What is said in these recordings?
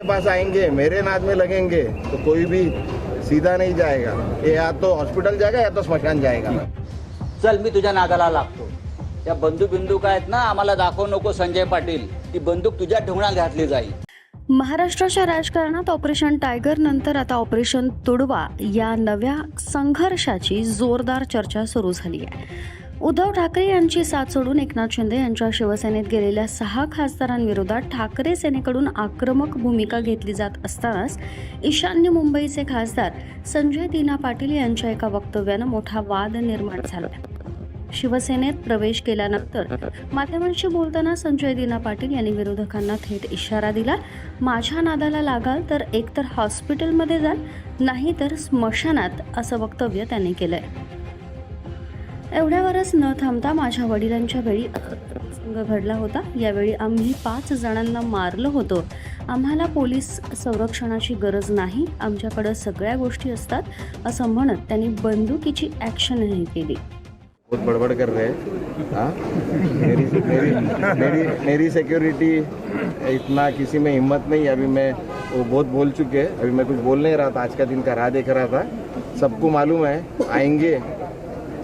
Pass आएंगे, मेरे नाद में लगेंगे तो कोई भी सीधा नहीं जाएगा। ये या तो हॉस्पिटल जाएगा या तो स्मशान जाएगा। चल मी तुझ्या नादाला लागतो। त्या बंदूक आहेत ना, आम्हाला दाखवू नको संजय पाटील, ती बंदूक तुझ्या ढोंगणात घातली जाईल। महाराष्ट्राच्या राजकारणात ऑपरेशन टायगर नंतर आता ऑपरेशन तुडवा या नव्या संघर्षाची जोरदार चर्चा सुरू झाली आहे। उद्धव ठाकरे यांची साथ सोडून एकनाथ शिंदे यांच्या शिवसेनेत गेलेल्या 6 खासदारांविरोधात ठाकरे सेनेकडून आक्रमक भूमिका घेतली जात असतानाच ईशान्य मुंबईचे खासदार संजय दिना पाटील यांच्या एका वक्तव्यानं मोठा वाद निर्माण झाला। शिवसेनेत प्रवेश केल्यानंतर माध्यमांशी बोलताना संजय दिना पाटील यांनी विरोधकांना थेट इशारा दिला, माझ्या नादाला लागाल तर एकतर हॉस्पिटलमध्ये जाल, नाही तर स्मशानात, असं वक्तव्य त्यांनी केलंय। एवढ्यावरच न थांबता माझ्या वडिलांच्या वेळी प्रसंग घडला होता, यावेळी आम्ही 5 जणांना मारलं होतं, आम्हाला पोलीस संरक्षणाची गरज नाही, आमच्याकडे सगळ्या गोष्टी असतात, असं म्हणत त्यांनी बंदुकीची ॲक्शनही केली। बहुत बड़बड़ कर रहे हैं। हाँ, मेरी सिक्योरिटी इतना किसी में हिम्मत नहीं। अभी मैं वो बहुत बोल चुके हैं, अभी मैं कुछ बोल नहीं रहा था। आज का दिन का राह देख रहा था। सबको मालूम है, आएंगे,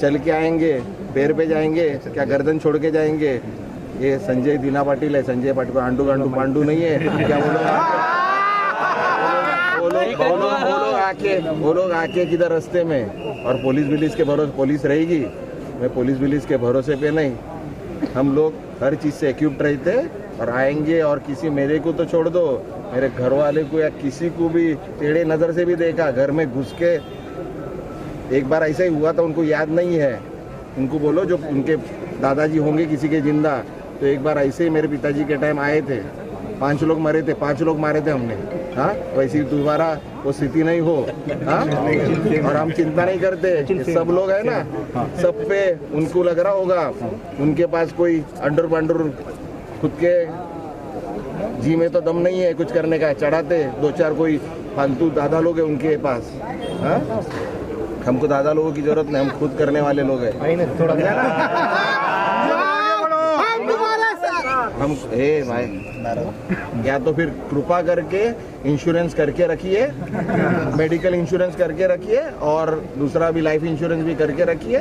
चल के आएंगे, पैर पे जाएंगे, क्या गर्दन छोड़ के जाएंगे। ये संजय दिना पाटिल है। संजय पाटिल आंडू गांडू पांडू नहीं है। क्या वो लोग आके किधर रास्ते में, और पुलिस के भरोसे पुलिस रहेगी। मैं पुलिस के भरोसे पे नहीं। हम लोग हर चीज़ से इक्विप्ड रहते और आएंगे। और किसी मेरे को तो छोड़ दो, मेरे घर वाले को या किसी को भी टेढ़े नज़र से भी देखा, घर में घुस के, एक बार ऐसा ही हुआ था, उनको याद नहीं है। उनको बोलो जो उनके दादाजी होंगे किसी के जिंदा, तो एक बार ऐसे ही मेरे पिताजी के टाइम आए थे, 5 लोग मरे थे, 5 लोग मारे थे हमने। हाँ, वैसी दोबारा वो स्थिति नहीं हो। हाँ, और हम चिंता नहीं करते। सब लोग है ना, सब पे उनको लग रहा होगा उनके पास कोई अंडर बंडर खुद के जी में तो दम नहीं है कुछ करने का। चढ़ाते 2-4 कोई फालतू दादा लोग हैं उनके पास। हाँ, हमको दादा लोगों की जरूरत नहीं, हम खुद करने वाले लोग हैं। हम भाई, या तो फिर कृपा करके इंश्योरेंस करके रखिए, मेडिकल इंश्योरेंस करके रखिए, और दूसरा भी लाइफ इंश्योरेंस भी करके रखिए।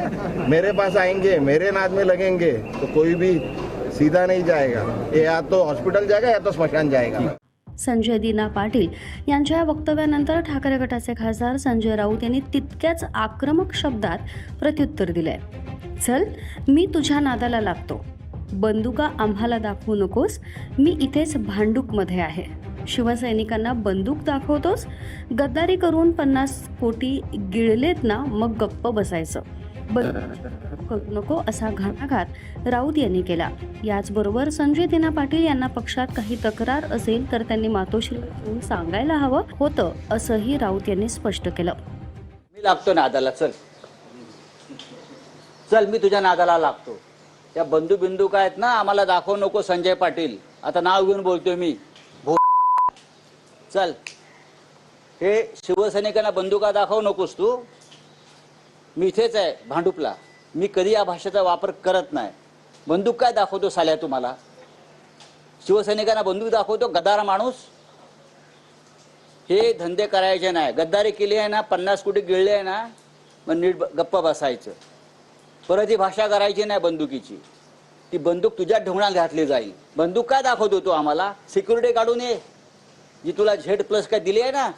मेरे पास आएंगे, मेरे नाद में लगेंगे तो कोई भी सीधा नहीं जाएगा। ये या तो हॉस्पिटल जाएगा या तो स्मशान जाएगा। संजय दिना पाटील यांच्या या वक्तव्यानंतर ठाकरे गटाचे खासदार संजय राऊत यांनी तितक्याच आक्रमक शब्दात प्रत्युत्तर दिलंय। चल, मी तुझ्या नादाला लागतो, बंदुका आम्हाला दाखवू नकोस, मी इथेच भांडूपमध्ये आहे, शिवसैनिकांना बंदूक दाखवतोस, गद्दारी करून 50 कोटी गिळलेत ना, मग गप्प बसायचं, करू नको, असा घणाघात राऊत यांनी केला। याचबरोबर संजय दिना पाटील यांना पक्षात काही तक्रार असेल तर त्यांनी मातोश्री सांगायला हवं होतं, असंही राऊत यांनी स्पष्ट केलं। मी लागतो नादाला, चल मी तुझ्या नादाला लागतो। त्या बंदूक आहेत ना, आम्हाला दाखवू नको संजय पाटील, आता नाव घेऊन बोलतोय मी। चल, हे शिवसैनिकांना बंदुका दाखवू नकोस तू, मी इथेच आहे भांडुपला, मी कधी या भाषेचा वापर करत नाही। बंदूक काय दाखवतो साल्या तुम्हाला? शिवसैनिकांना बंदूक दाखवतो गद्दार माणूस? हे धंदे करायचे नाही। गद्दारी केली आहे ना, 50 कोटी गिळले आहे ना, मग नीट गप्प बसायचं। परत ही भाषा करायची नाही बंदुकीची, ती बंदूक तुझ्या ढोंगणात घातली जाईल। बंदूक काय दाखवतो तू आम्हाला? सिक्युरिटी काढून ये, जी तुला Z+ काय दिली आहे ना,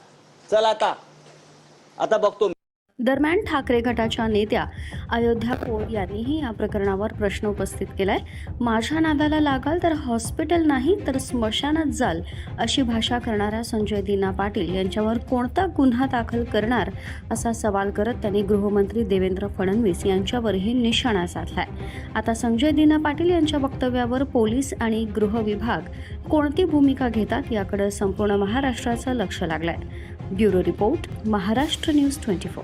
चल आता बघतो। दरम्यान ठाकरे गटाच्या नेत्या अयोध्या कोर यांनीही या प्रकरणावर प्रश्न उपस्थित केलाय। माझ्या नादाला लागाल तर हॉस्पिटल नाही तर स्मशानात जाल, अशी भाषा करणाऱ्या संजय दिना पाटील यांच्यावर कोणता गुन्हा दाखल करणार, असा सवाल करत त्यांनी गृहमंत्री देवेंद्र फडणवीस यांच्यावरही निशाणा साधलाय। आता संजय दिना पाटील यांच्या वक्तव्यावर पोलीस आणि गृह विभाग कोणती भूमिका घेतात याकडे संपूर्ण महाराष्ट्राचं लक्ष लागलंय। Bureau report, Maharashtra news 24।